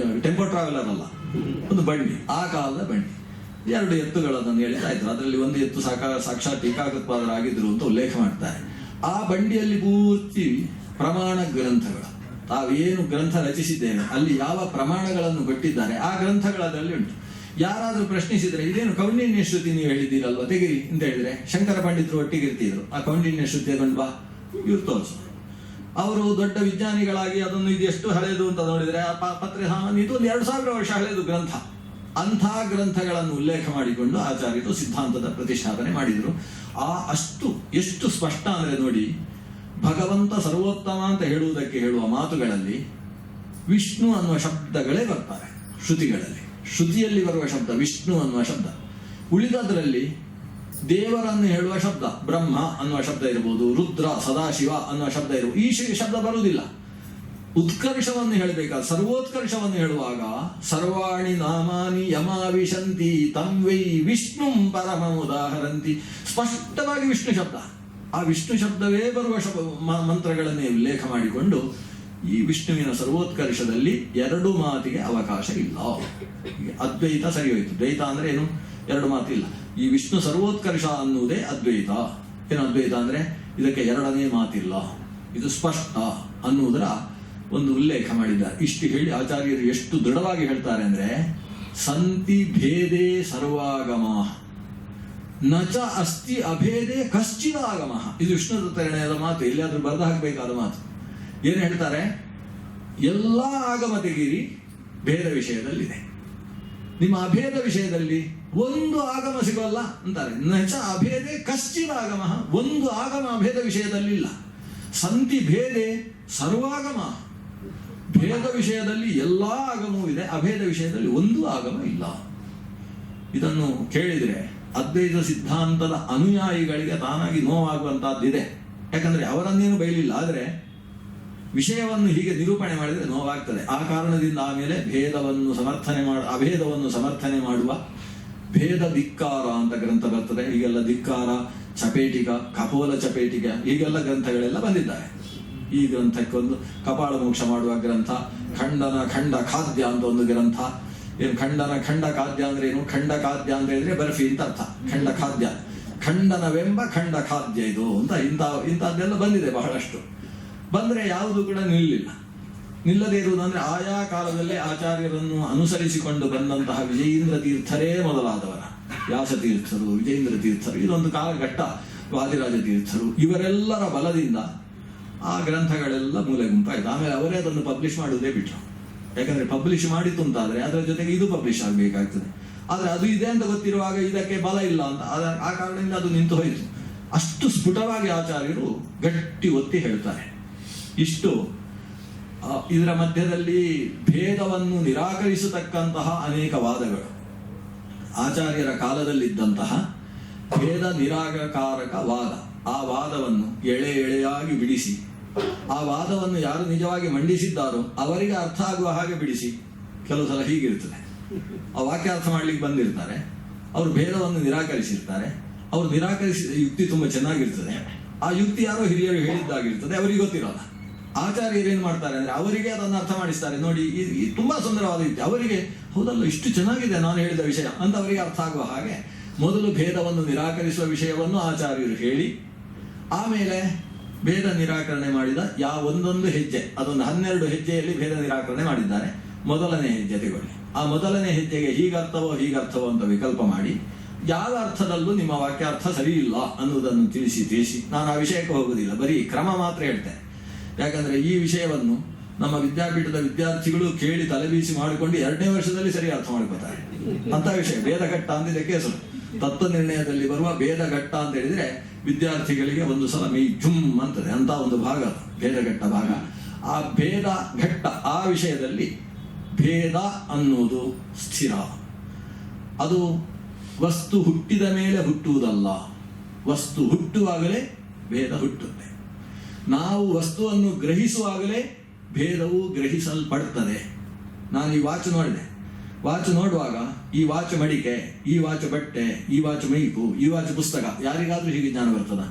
ಟೆಂಪೋ ಟ್ರಾವೆಲರ್ ಅಲ್ಲ, ಒಂದು ಬಂಡಿ, ಆ ಕಾಲದ ಬಂಡಿ. 2 ಎತ್ತುಗಳನ್ನು ಎಳಿತಾ ಇದ್ರು. ಅದರಲ್ಲಿ ಒಂದು ಎತ್ತು ಸಾಕ್ಷಾತ್ ಟೀಕಾಕೃತ್ಪಾದರಾಗಿದ್ರು ಅಂತ ಉಲ್ಲೇಖ ಮಾಡ್ತಾರೆ. ಆ ಬಂಡಿಯಲ್ಲಿ ಪೂರ್ತಿ ಪ್ರಮಾಣ ಗ್ರಂಥಗಳು, ತಾವೇನು ಗ್ರಂಥ ರಚಿಸಿದ್ದೇವೆ ಅಲ್ಲಿ ಯಾವ ಪ್ರಮಾಣಗಳನ್ನು ಕೊಟ್ಟಿದ್ದಾರೆ ಆ ಗ್ರಂಥಗಳದಲ್ಲಿ ಉಂಟು. ಯಾರಾದ್ರೂ ಪ್ರಶ್ನಿಸಿದ್ರೆ ಇದೇನು ಕೌಂಡಿನ್ಯ ಶ್ರುತಿ ನೀವು ಹೇಳಿದ್ದೀರಲ್ವಾ, ತೆಗಿರಿ ಅಂತ ಹೇಳಿದ್ರೆ ಶಂಕರ ಪಂಡಿತರು ಒಟ್ಟಿಗೆ ಇರ್ತಿದ್ರು. ಆ ಕೌಂಡಿನ್ಯ ಶ್ರುತಿ ತಗೊಂಡು ಬಾ, ಇವ್ರು ತೋರಿಸು. ಅವರು ದೊಡ್ಡ ವಿಜ್ಞಾನಿಗಳಾಗಿ ಅದನ್ನು ಇದು ಎಷ್ಟು ಹಳೆಯದು ಅಂತ ನೋಡಿದ್ರೆ ಆ ಪತ್ರೆ ಸಾಮಾನ್ಯ ಇದು ಒಂದು 2000 ವರ್ಷ ಹಳೆಯದು ಗ್ರಂಥ. ಅಂಥ ಗ್ರಂಥಗಳನ್ನು ಉಲ್ಲೇಖ ಮಾಡಿಕೊಂಡು ಆಚಾರ್ಯರು ಸಿದ್ಧಾಂತದ ಪ್ರತಿಷ್ಠಾಪನೆ ಮಾಡಿದರು. ಎಷ್ಟು ಸ್ಪಷ್ಟ ಅಂದ್ರೆ ನೋಡಿ, ಭಗವಂತ ಸರ್ವೋತ್ತಮ ಅಂತ ಹೇಳುವುದಕ್ಕೆ ಹೇಳುವ ಮಾತುಗಳಲ್ಲಿ ವಿಷ್ಣು ಅನ್ನುವ ಶಬ್ದಗಳೇ ಬರ್ತಾರೆ. ಶ್ರುತಿಗಳಲ್ಲಿ, ಶ್ರುತಿಯಲ್ಲಿ ಬರುವ ಶಬ್ದ ವಿಷ್ಣು ಅನ್ನುವ ಶಬ್ದ. ಉಳಿದದ್ರಲ್ಲಿ ದೇವರನ್ನು ಹೇಳುವ ಶಬ್ದ ಬ್ರಹ್ಮ ಅನ್ನುವ ಶಬ್ದ ಇರಬಹುದು, ರುದ್ರ, ಸದಾಶಿವ ಅನ್ನುವ ಶಬ್ದ ಇರಬಹುದು. ಈ ಶಬ್ದ ಬರುವುದಿಲ್ಲ. ಉತ್ಕರ್ಷವನ್ನು ಹೇಳಬೇಕಾದ, ಸರ್ವೋತ್ಕರ್ಷವನ್ನು ಹೇಳುವಾಗ ಸರ್ವಾಣಿ ನಾಮಾನಿ ಯಮಾವಿಶಂತಿ ತಂ ವೈ ವಿಷ್ಣು ಪರಮಮುದಾಹರಂತಿ, ಸ್ಪಷ್ಟವಾಗಿ ವಿಷ್ಣು ಶಬ್ದ. ಆ ವಿಷ್ಣು ಶಬ್ದವೇ ಬರುವ ಮಂತ್ರಗಳನ್ನೇ ಉಲ್ಲೇಖ ಮಾಡಿಕೊಂಡು ಈ ವಿಷ್ಣುವಿನ ಸರ್ವೋತ್ಕರ್ಷದಲ್ಲಿ ಎರಡು ಮಾತಿಗೆ ಅವಕಾಶ ಇಲ್ಲ. ಅದ್ವೈತ ಸರಿ ಹೋಯಿತು. ದ್ವೈತ ಅಂದ್ರೆ ಏನು? ಎರಡು ಮಾತಿಲ್ಲ. ಈ ವಿಷ್ಣು ಸರ್ವೋತ್ಕರ್ಷ ಅನ್ನುವುದೇ ಅದ್ವೈತ. ಏನು ಅದ್ವೈತ ಅಂದ್ರೆ ಇದಕ್ಕೆ ಎರಡನೇ ಮಾತಿಲ್ಲ, ಇದು ಸ್ಪಷ್ಟ ಅನ್ನುವುದರ ಒಂದು ಉಲ್ಲೇಖ ಮಾಡಿದ್ದಾರೆ. ಇಷ್ಟು ಹೇಳಿ ಆಚಾರ್ಯರು ಎಷ್ಟು ದೃಢವಾಗಿ ಹೇಳ್ತಾರೆ ಅಂದ್ರೆ, ಸಂತಿ ಭೇದೇ ಸರ್ವಾಗಮ ನಚ ಅಸ್ತಿ ಅಭೇದೇ ಕಶ್ಚಿದಾಗಮ. ಇದು ವಿಷ್ಣು ತತ್ವನಿರ್ಣಯದ ಮಾತು, ಎಲ್ಲಿಯಾದ್ರೂ ಬರೆದು ಹಾಕಬೇಕಾದ ಮಾತು. ಏನು ಹೇಳ್ತಾರೆ? ಎಲ್ಲ ಆಗಮ ತೆಗೀರಿ, ಭೇದ ವಿಷಯದಲ್ಲಿದೆ. ನಿಮ್ಮ ಅಭೇದ ವಿಷಯದಲ್ಲಿ ಒಂದು ಆಗಮ ಸಿಗೋಲ್ಲ ಅಂತಾರೆ. ನಚ ಅಭೇದೆ ಕಶ್ಚಿದ ಆಗಮ, ಒಂದು ಆಗಮ ಅಭೇದ ವಿಷಯದಲ್ಲಿಲ್ಲ. ಸಂತಿ ಭೇದೆ ಸರ್ವಾಗಮ, ಭೇದ ವಿಷಯದಲ್ಲಿ ಎಲ್ಲಾ ಆಗಮವೂ ಇದೆ, ಅಭೇದ ವಿಷಯದಲ್ಲಿ ಒಂದು ಆಗಮ ಇಲ್ಲ. ಇದನ್ನು ಕೇಳಿದರೆ ಅದ್ವೈತ ಸಿದ್ಧಾಂತದ ಅನುಯಾಯಿಗಳಿಗೆ ತಾನಾಗಿ ನೋವಾಗುವಂತಹದ್ದಿದೆ. ಯಾಕಂದ್ರೆ ಅವರನ್ನೇನು ಬೈಲಿಲ್ಲ, ಆದರೆ ವಿಷಯವನ್ನು ಹೀಗೆ ನಿರೂಪಣೆ ಮಾಡಿದರೆ ನೋವಾಗ್ತದೆ. ಆ ಕಾರಣದಿಂದ ಆಮೇಲೆ ಭೇದವನ್ನು ಅಭೇದವನ್ನು ಸಮರ್ಥನೆ ಮಾಡುವ ಭೇದ ಧಿಕ್ಕಾರ ಅಂತ ಗ್ರಂಥ ಬರ್ತದೆ. ಹೀಗೆಲ್ಲ ಧಿಕ್ಕಾರ, ಚಪೇಟಿಕ, ಕಪೋಲ ಚಪೇಟಿಕ, ಹೀಗೆಲ್ಲ ಗ್ರಂಥಗಳೆಲ್ಲ ಬಂದಿದ್ದಾರೆ. ಈ ಗ್ರಂಥಕ್ಕೊಂದು ಕಪಾಳ ಮೋಕ್ಷ ಮಾಡುವ ಗ್ರಂಥ, ಖಂಡ ಖಾದ್ಯ ಅಂತ ಒಂದು ಗ್ರಂಥ. ಏನು ಖಂಡ ಖಾದ್ಯ ಅಂದ್ರೆ ಏನು? ಖಂಡ ಖಾದ್ಯ ಅಂತ ಹೇಳಿದ್ರೆ ಬರ್ಫಿ ಅಂತ ಅರ್ಥ. ಖಂಡ ಖಾದ್ಯ, ಖಂಡನವೆಂಬ ಖಂಡ ಖಾದ್ಯ ಇದು ಅಂತ ಇಂಥದ್ದೆಲ್ಲ ಬಂದಿದೆ ಬಹಳಷ್ಟು. ಬಂದ್ರೆ ಯಾವುದು ಕೂಡ ನಿಲ್ಲದೇ ಇರುವುದಂದ್ರೆ ಆಯಾ ಕಾಲದಲ್ಲೇ ಆಚಾರ್ಯರನ್ನು ಅನುಸರಿಸಿಕೊಂಡು ಬಂದಂತಹ ವಿಜಯೇಂದ್ರ ತೀರ್ಥರೇ ಮೊದಲಾದವರ, ವ್ಯಾಸ ತೀರ್ಥರು, ವಿಜಯೇಂದ್ರ ತೀರ್ಥರು, ಇದೊಂದು ಕಾಲಘಟ್ಟ, ವಾದಿರಾಜ ತೀರ್ಥರು, ಇವರೆಲ್ಲರ ಬಲದಿಂದ ಆ ಗ್ರಂಥಗಳೆಲ್ಲ ಮೂಲೆ ಗುಂಪಾಯಿತು. ಆಮೇಲೆ ಅವರೇ ಅದನ್ನು ಪಬ್ಲಿಷ್ ಮಾಡುವುದೇ ಬಿಟ್ಟರು. ಯಾಕಂದ್ರೆ ಪಬ್ಲಿಷ್ ಮಾಡಿತು ಅಂತಾದ್ರೆ ಅದರ ಜೊತೆಗೆ ಇದು ಪಬ್ಲಿಷ್ ಆಗಬೇಕಾಗ್ತದೆ. ಆದ್ರೆ ಅದು ಇದೆ ಅಂತ ಗೊತ್ತಿರುವಾಗ ಇದಕ್ಕೆ ಬಲ ಇಲ್ಲ ಅಂತ ಆ ಕಾರಣದಿಂದ ಅದು ನಿಂತು ಹೋಯಿತು. ಅಷ್ಟು ಸ್ಫುಟವಾಗಿ ಆಚಾರ್ಯರು ಗಟ್ಟಿ ಒತ್ತಿ ಹೇಳ್ತಾರೆ. ಇಷ್ಟು ಇದರ ಮಧ್ಯದಲ್ಲಿ ಭೇದವನ್ನು ನಿರಾಕರಿಸತಕ್ಕಂತಹ ಅನೇಕ ವಾದಗಳು, ಆಚಾರ್ಯರ ಕಾಲದಲ್ಲಿದ್ದಂತಹ ಭೇದ ನಿರಾಕರಕ ವಾದ, ಆ ವಾದವನ್ನು ಎಳೆಯಾಗಿ ಬಿಡಿಸಿ, ಆ ವಾದವನ್ನು ಯಾರು ನಿಜವಾಗಿ ಮಂಡಿಸಿದ್ದಾರೋ ಅವರಿಗೆ ಅರ್ಥ ಆಗುವ ಹಾಗೆ ಬಿಡಿಸಿ. ಕೆಲವು ಸಲ ಹೀಗಿರ್ತದೆ, ಆ ವಾಕ್ಯ ಅರ್ಥ ಮಾಡ್ಲಿಕ್ಕೆ ಬಂದಿರ್ತಾರೆ, ಅವರು ಭೇದವನ್ನು ನಿರಾಕರಿಸಿರ್ತಾರೆ, ಅವರು ನಿರಾಕರಿಸಿದ ಯುಕ್ತಿ ತುಂಬಾ ಚೆನ್ನಾಗಿರ್ತದೆ, ಆ ಯುಕ್ತಿ ಯಾರೋ ಹಿರಿಯರು ಹೇಳಿದ್ದಾಗಿರ್ತದೆ, ಅವರಿಗೆ ಗೊತ್ತಿರೋಲ್ಲ. ಆಚಾರ್ಯರು ಏನ್ ಮಾಡ್ತಾರೆ ಅಂದ್ರೆ ಅವರಿಗೆ ಅದನ್ನು ಅರ್ಥ ಮಾಡಿಸ್ತಾರೆ. ನೋಡಿ, ತುಂಬಾ ಸುಂದರವಾದ ಯುಕ್ತಿ, ಅವರಿಗೆ ಹೌದಲ್ಲ ಇಷ್ಟು ಚೆನ್ನಾಗಿದೆ ನಾನು ಹೇಳಿದ ವಿಷಯ ಅಂತ ಅವರಿಗೆ ಅರ್ಥ ಆಗುವ ಹಾಗೆ ಮೊದಲು ಭೇದವನ್ನು ನಿರಾಕರಿಸುವ ವಿಷಯವನ್ನು ಆಚಾರ್ಯರು ಹೇಳಿ, ಆಮೇಲೆ ಭೇದ ನಿರಾಕರಣೆ ಮಾಡಿದ ಒಂದೊಂದು ಹೆಜ್ಜೆ, ಅದೊಂದು 12 ಹೆಜ್ಜೆಯಲ್ಲಿ ಭೇದ ನಿರಾಕರಣೆ ಮಾಡಿದ್ದಾರೆ. ಮೊದಲನೇ ಹೆಜ್ಜೆ ತಗೊಳ್ಳಿ, ಆ ಮೊದಲನೇ ಹೆಜ್ಜೆಗೆ ಹೀಗರ್ಥವೋ ಅಂತ ವಿಕಲ್ಪ ಮಾಡಿ, ಯಾವ ಅರ್ಥದಲ್ಲೂ ನಿಮ್ಮ ವಾಕ್ಯಾರ್ಥ ಸರಿ ಇಲ್ಲ ಅನ್ನುವುದನ್ನು ತಿಳಿಸಿ ನಾನು ಆ ವಿಷಯಕ್ಕೆ ಹೋಗುವುದಿಲ್ಲ, ಬರೀ ಕ್ರಮ ಮಾತ್ರ ಹೇಳ್ತೇನೆ. ಯಾಕಂದ್ರೆ ಈ ವಿಷಯವನ್ನು ನಮ್ಮ ವಿದ್ಯಾಪೀಠದ ವಿದ್ಯಾರ್ಥಿಗಳು ಕೇಳಿ ತಲೆಬೀಸಿ ಮಾಡಿಕೊಂಡು 2ನೇ ವರ್ಷದಲ್ಲಿ ಸರಿ ಅರ್ಥ ಮಾಡ್ಕೋತಾರೆ. ಅಂತ ವಿಷಯ ಭೇದಘಟ್ಟ ಅಂದಿದ್ದಕ್ಕೆ ಹೆಸರು. ತತ್ವ ನಿರ್ಣಯದಲ್ಲಿ ಬರುವ ಭೇದಘಟ್ಟ ಅಂತ ಹೇಳಿದ್ರೆ ವಿದ್ಯಾರ್ಥಿಗಳಿಗೆ ಒಂದು ಸಲ ಮೈ ಜುಮ್ ಅಂತದೆ, ಅಂತ ಒಂದು ಭಾಗ ಭೇದಘಟ್ಟ ಭಾಗ. ಆ ಭೇದ ಘಟ್ಟ, ಆ ವಿಷಯದಲ್ಲಿ ಭೇದ ಅನ್ನುವುದು ಸ್ಥಿರ, ಅದು ವಸ್ತು ಹುಟ್ಟಿದ ಮೇಲೆ ಹುಟ್ಟುವುದಲ್ಲ, ವಸ್ತು ಹುಟ್ಟುವಾಗಲೇ ಭೇದ ಹುಟ್ಟುತ್ತೆ. ನಾವು ವಸ್ತುವನ್ನು ಗ್ರಹಿಸುವಾಗಲೇ ಭೇದವು ಗ್ರಹಿಸಲ್ಪಡ್ತದೆ. ನಾನು ಈ ವಾಚ್ ನೋಡಿದೆ, ವಾಚ್ ನೋಡುವಾಗ ಈ ವಾಚ್ ಮಡಿಕೆ, ಈ ವಾಚ್ ಬಟ್ಟೆ, ಈ ವಾಚ್ ಮೈಕು, ಈ ವಾಚ್ ಪುಸ್ತಕ, ಯಾರಿಗಾದ್ರೂ ಹೀಗೆ ಜ್ಞಾನ ಬರ್ತದ?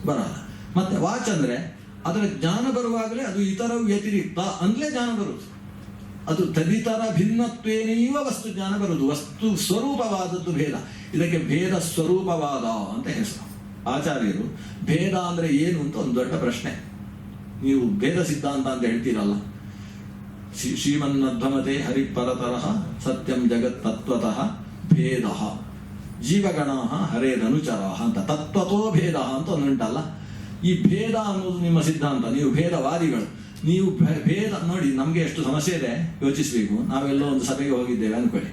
ಬರಲ್ಲ. ಮತ್ತೆ ವಾಚ್ ಅಂದ್ರೆ ಅದರ ಜ್ಞಾನ ಬರುವಾಗಲೇ ಅದು ಇತರ ವ್ಯತಿರಿಕ್ತ ಅಂದ್ಲೇ ಜ್ಞಾನ ಬರುವುದು. ಅದು ತದಿತರ ಭಿನ್ನತ್ವೇನೈವ ವಸ್ತು ಜ್ಞಾನ ಬರುವುದು. ವಸ್ತು ಸ್ವರೂಪವಾದದ್ದು ಭೇದ, ಇದಕ್ಕೆ ಭೇದ ಸ್ವರೂಪವಾದ ಅಂತ ಹೆಸರು. ಆಚಾರ್ಯರು ಭೇದ ಅಂದ್ರೆ ಏನು ಅಂತ ಒಂದು ದೊಡ್ಡ ಪ್ರಶ್ನೆ. ನೀವು ಭೇದ ಸಿದ್ಧಾಂತ ಅಂತ ಹೇಳ್ತೀರಲ್ಲ, ಶ್ರೀಮನ್ಮಧ್ವಮತೆ ಹರಿಪರತರಃ ಸತ್ಯಂ ಜಗತ್ ತತ್ವತಃ ಭೇದ ಜೀವಗಣ ಹರೇರನುಚರ ಅಂತ, ತತ್ವತೋ ಭೇದ ಅಂತ ಒಂದುಂಟಲ್ಲ. ಈ ಭೇದ ಅನ್ನೋದು ನಿಮ್ಮ ಸಿದ್ಧಾಂತ, ನೀವು ಭೇದವಾದಿಗಳು. ನೀವು ಭೇದ ನೋಡಿ, ನಮ್ಗೆ ಎಷ್ಟು ಸಮಸ್ಯೆ ಇದೆ ಯೋಚಿಸಬೇಕು. ನಾವೆಲ್ಲೋ ಒಂದು ಸಭೆಗೆ ಹೋಗಿದ್ದೇವೆ ಅನ್ಕೊಳ್ಳಿ,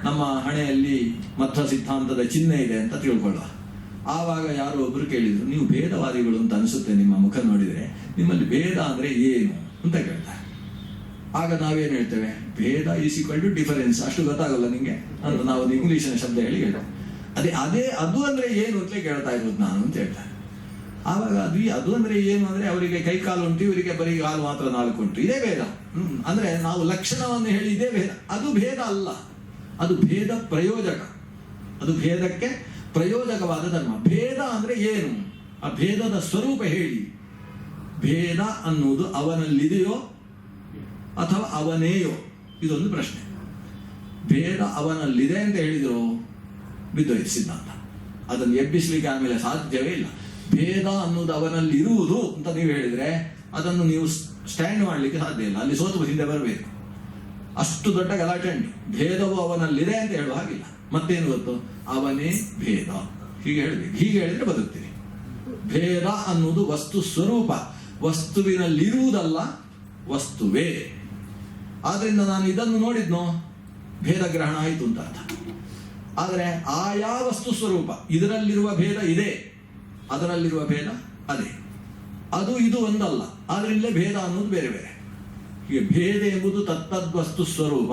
ನಮ್ಮ ಹಣೆಯಲ್ಲಿ ಮಧ್ವ ಸಿದ್ಧಾಂತದ ಚಿಹ್ನೆ ಇದೆ ಅಂತ ತಿಳ್ಕೊಳ್ಳುವ. ಆವಾಗ ಯಾರೋ ಒಬ್ರು ಕೇಳಿದ್ರು, ನೀವು ಭೇದವಾದಿಗಳು ಅಂತ ಅನಿಸುತ್ತೆ ನಿಮ್ಮ ಮುಖ ನೋಡಿದರೆ, ನಿಮ್ಮಲ್ಲಿ ಭೇದ ಅಂದ್ರೆ ಏನು ಅಂತ ಕೇಳ್ತಾರೆ. ಆಗ ನಾವೇನು ಹೇಳ್ತೇವೆ, ಭೇದ ಈಸ್ ಈಕ್ವಲ್ ಟು ಡಿಫರೆನ್ಸ್, ಅಷ್ಟು ಗೊತ್ತಾಗಲ್ಲ ನಿಂಗೆ ಅಂತ ನಾವು ಒಂದು ಇಂಗ್ಲಿಷಿನ ಶಬ್ದ ಹೇಳಿ ಹೇಳ್ತೇವೆ. ಅದು ಅಂದ್ರೆ ಏನು ಅಂತಲೇ ಕೇಳ್ತಾ ಇರೋದು ನಾನು ಅಂತ ಹೇಳ್ತಾರೆ. ಆವಾಗ ಅದು ಅಂದ್ರೆ ಏನು ಅಂದ್ರೆ, ಅವರಿಗೆ ಕೈ ಕಾಲು ಉಂಟು, ಇವರಿಗೆ ಬರೀ ಕಾಲು ಮಾತ್ರ 4 ಉಂಟು, ಇದೇ ಭೇದ. ಅಂದ್ರೆ ನಾವು ಲಕ್ಷಣವನ್ನು ಹೇಳಿ ಇದೇ ಭೇದ. ಅದು ಭೇದ ಅಲ್ಲ, ಅದು ಭೇದ ಪ್ರಯೋಜಕ, ಅದು ಭೇದಕ್ಕೆ ಪ್ರಯೋಜಕವಾದ ಧರ್ಮ. ಭೇದ ಅಂದ್ರೆ ಏನು, ಆ ಭೇದದ ಸ್ವರೂಪ ಹೇಳಿ. ಭೇದ ಅನ್ನುವುದು ಅವನಲ್ಲಿದೆಯೋ ಅಥವಾ ಅವನೇಯೋ, ಇದೊಂದು ಪ್ರಶ್ನೆ. ಭೇದ ಅವನಲ್ಲಿದೆ ಅಂತ ಹೇಳಿದ್ರು ಬಿದ್ದೋಯ್ತು ಸಿದ್ಧಾಂತ, ಅದನ್ನು ಎಬ್ಬಿಸ್ಲಿಕ್ಕೆ ಆಮೇಲೆ ಸಾಧ್ಯವೇ ಇಲ್ಲ. ಭೇದ ಅನ್ನೋದು ಅವನಲ್ಲಿ ಇರುವುದು ಅಂತ ನೀವು ಹೇಳಿದ್ರೆ ಅದನ್ನು ನೀವು ಸ್ಟ್ಯಾಂಡ್ ಮಾಡಲಿಕ್ಕೆ ಸಾಧ್ಯ ಇಲ್ಲ, ಅಲ್ಲಿ ಸೋತು ಹಿಂದೆ ಬರಬೇಕು. ಅಷ್ಟು ದೊಡ್ಡ ಗಲಾಟೆ ಉಂಟು. ಭೇದವು ಅವನಲ್ಲಿದೆ ಅಂತ ಹೇಳುವ ಹಾಗಿಲ್ಲ. ಮತ್ತೇನು ಗೊತ್ತು, ಅವನೇ ಭೇದ, ಹೀಗೆ ಹೇಳಬೇಕು. ಹೀಗೆ ಹೇಳಿದ್ರೆ ಬದುಕ್ತೀರಿ. ಭೇದ ಅನ್ನುವುದು ವಸ್ತು ಸ್ವರೂಪ, ವಸ್ತುವಿನಲ್ಲಿರುವುದಲ್ಲ, ವಸ್ತುವೇ. ಆದ್ರಿಂದ ನಾನು ಇದನ್ನು ನೋಡಿದ್ನೋ ಭೇದ ಗ್ರಹಣ ಆಯಿತು ಅಂತ ಅರ್ಥ. ಆದರೆ ಆಯಾ ವಸ್ತು ಸ್ವರೂಪ, ಇದರಲ್ಲಿರುವ ಭೇದ ಇದೆ, ಅದರಲ್ಲಿರುವ ಭೇದ ಅದೇ, ಅದು ಇದು ಒಂದಲ್ಲ. ಆದ್ರಿಂದಲೇ ಭೇದ ಅನ್ನೋದು ಬೇರೆ ಬೇರೆ. ಹೀಗೆ ಭೇದ ಎಂಬುದು ತತ್ತದ್ವಸ್ತು ಸ್ವರೂಪ.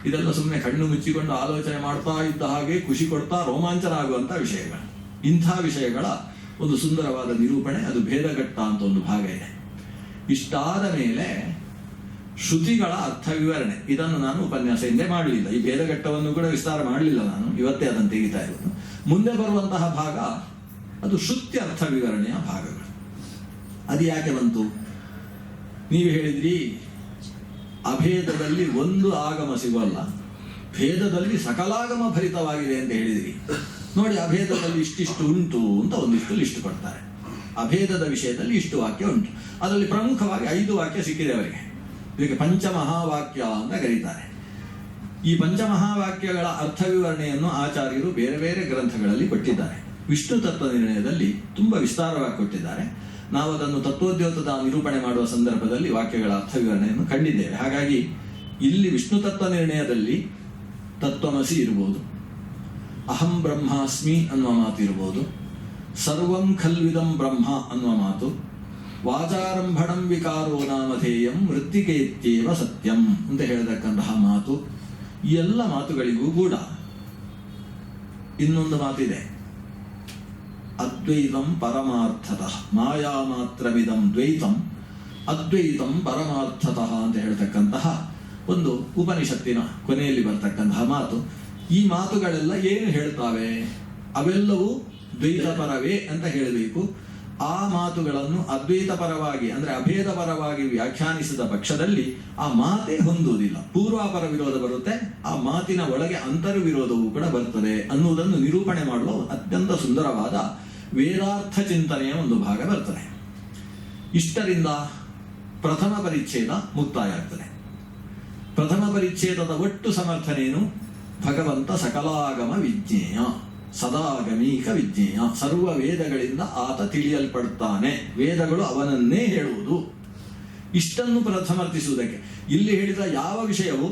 ಇದೆಲ್ಲ ಸುಮ್ಮನೆ ಕಣ್ಣು ಮುಚ್ಚಿಕೊಂಡು ಆಲೋಚನೆ ಮಾಡ್ತಾ ಇದ್ದ ಹಾಗೆ ಖುಷಿ ಕೊಡ್ತಾ ರೋಮಾಂಚನ ಆಗುವಂತಹ ವಿಷಯಗಳು. ಇಂಥ ವಿಷಯಗಳ ಒಂದು ಸುಂದರವಾದ ನಿರೂಪಣೆ, ಅದು ಭೇದಘಟ್ಟ ಅಂತ ಒಂದು ಭಾಗ ಇದೆ. ಇಷ್ಟಾದ ಮೇಲೆ ಶ್ರುತಿಗಳ ಅರ್ಥ ವಿವರಣೆ, ಇದನ್ನು ನಾನು ಉಪನ್ಯಾಸ ಹಿಂದೆ ಮಾಡಲಿಲ್ಲ. ಈ ಭೇದಘಟ್ಟವನ್ನು ಕೂಡ ವಿಸ್ತಾರ ಮಾಡಲಿಲ್ಲ ನಾನು, ಇವತ್ತೇ ಅದನ್ನು ತೆಗಿತಾ ಇರೋದು. ಮುಂದೆ ಬರುವಂತಹ ಭಾಗ ಅದು ಶ್ರುತಿ ಅರ್ಥ ವಿವರಣೆಯ ಭಾಗಗಳು. ಅದು ಯಾಕೆ ಬಂತು? ನೀವು ಹೇಳಿದ್ರಿ ಅಭೇದದಲ್ಲಿ ಒಂದು ಆಗಮ ಸಿಗೋಲ್ಲ, ಭೇದದಲ್ಲಿ ಸಕಲಾಗಮ ಭರಿತವಾಗಿದೆ ಅಂತ ಹೇಳಿದ್ರಿ. ನೋಡಿ, ಅಭೇದದಲ್ಲಿ ಇಷ್ಟಿಷ್ಟು ಉಂಟು ಅಂತ ಒಂದಿಷ್ಟು ಲಿಸ್ಟ್ ಕೊಡ್ತಾರೆ. ಅಭೇದದ ವಿಷಯದಲ್ಲಿ ಇಷ್ಟು ವಾಕ್ಯ ಉಂಟು, ಅದರಲ್ಲಿ ಪ್ರಮುಖವಾಗಿ 5 ವಾಕ್ಯ ಸಿಕ್ಕಿದೆ ಅವರಿಗೆ. ಇದಕ್ಕೆ ಪಂಚಮಹಾವಾಕ್ಯ ಅಂತ ಕರೀತಾರೆ. ಈ ಪಂಚಮಹಾವಾಕ್ಯಗಳ ಅರ್ಥ ವಿವರಣೆಯನ್ನು ಆಚಾರ್ಯರು ಬೇರೆ ಬೇರೆ ಗ್ರಂಥಗಳಲ್ಲಿ ಕೊಟ್ಟಿದ್ದಾರೆ. ವಿಷ್ಣು ತತ್ವ ನಿರ್ಣಯದಲ್ಲಿ ತುಂಬಾ ವಿಸ್ತಾರವಾಗಿ ಕೊಟ್ಟಿದ್ದಾರೆ. ನಾವು ಅದನ್ನು ತತ್ವೋದ್ಯೋತದ ನಿರೂಪಣೆ ಮಾಡುವ ಸಂದರ್ಭದಲ್ಲಿ ವಾಕ್ಯಗಳ ಅರ್ಥ ವಿವರಣೆಯನ್ನು ಕಂಡಿದ್ದೇವೆ. ಹಾಗಾಗಿ ಇಲ್ಲಿ ವಿಷ್ಣು ತತ್ವ ನಿರ್ಣಯದಲ್ಲಿ ತತ್ವಮಸಿ ಇರಬಹುದು, ಅಹಂ ಬ್ರಹ್ಮಾಸ್ಮಿ ಅನ್ನುವ ಮಾತು ಇರಬಹುದು, ಸರ್ವಂ ಖಲ್ವಿದಂ ಬ್ರಹ್ಮ ಅನ್ನುವ ಮಾತು, ವಾಚಾರಂಭಣಂ ವಿಕಾರೋ ನಾಮಧೇಯಂ ಮೃತ್ತಿಕೇತ್ಯೇವ ಸತ್ಯಂ ಅಂತ ಹೇಳತಕ್ಕಂತಹ ಮಾತು. ಈ ಎಲ್ಲ ಮಾತುಗಳಿಗೂ ಕೂಡ ಇನ್ನೊಂದು ಮಾತಿದೆ, ಅದ್ವೈತಂ ಪರಮಾರ್ಥತಃ ಮಾಯಾ ಮಾತ್ರವಿದಂ ದ್ವೈತಂ ಅದ್ವೈತಂ ಪರಮಾರ್ಥತಃ ಅಂತ ಹೇಳ್ತಕ್ಕಂತಹ ಒಂದು ಉಪನಿಷತ್ತಿನ ಕೊನೆಯಲ್ಲಿ ಬರ್ತಕ್ಕಂತಹ ಮಾತು. ಈ ಮಾತುಗಳೆಲ್ಲ ಏನು ಹೇಳ್ತಾವೆ? ಅವೆಲ್ಲವೂ ದ್ವೈತ ಪರವೇ ಅಂತ ಹೇಳಬೇಕು. ಆ ಮಾತುಗಳನ್ನು ಅದ್ವೈತ ಪರವಾಗಿ ಅಂದ್ರೆ ಅಭೇದ ಪರವಾಗಿ ವ್ಯಾಖ್ಯಾನಿಸಿದ ಪಕ್ಷದಲ್ಲಿ ಆ ಮಾತೇ ಹೊಂದುವುದಿಲ್ಲ, ಪೂರ್ವಾಪರ ವಿರೋಧ ಬರುತ್ತೆ, ಆ ಮಾತಿನ ಒಳಗೆ ಅಂತರ ವಿರೋಧವೂ ಕೂಡ ಬರ್ತದೆ ಅನ್ನುವುದನ್ನು ನಿರೂಪಣೆ ಮಾಡುವ ಅತ್ಯಂತ ಸುಂದರವಾದ ವೇದಾರ್ಥ ಚಿಂತನೆಯ ಒಂದು ಭಾಗ ಬರ್ತದೆ. ಇಷ್ಟರಿಂದ ಪ್ರಥಮ ಪರಿಚ್ಛೇದ ಮುಕ್ತಾಯ ಆಗ್ತದೆ. ಪ್ರಥಮ ಪರಿಚ್ಛೇದದ ಒಟ್ಟು ಸಮರ್ಥನೇನು? ಭಗವಂತ ಸಕಲಾಗಮ ವಿಜ್ಞೇಯ, ಸದಾಗಮೀಕ ವಿಜ್ಞೇಯ, ಸರ್ವ ವೇದಗಳಿಂದ ಆತ ತಿಳಿಯಲ್ಪಡ್ತಾನೆ, ವೇದಗಳು ಅವನನ್ನೇ ಹೇಳುವುದು. ಇಷ್ಟನ್ನು ಸಮರ್ಥಿಸುವುದಕ್ಕೆ ಇಲ್ಲಿ ಹೇಳಿದ ಯಾವ ವಿಷಯವು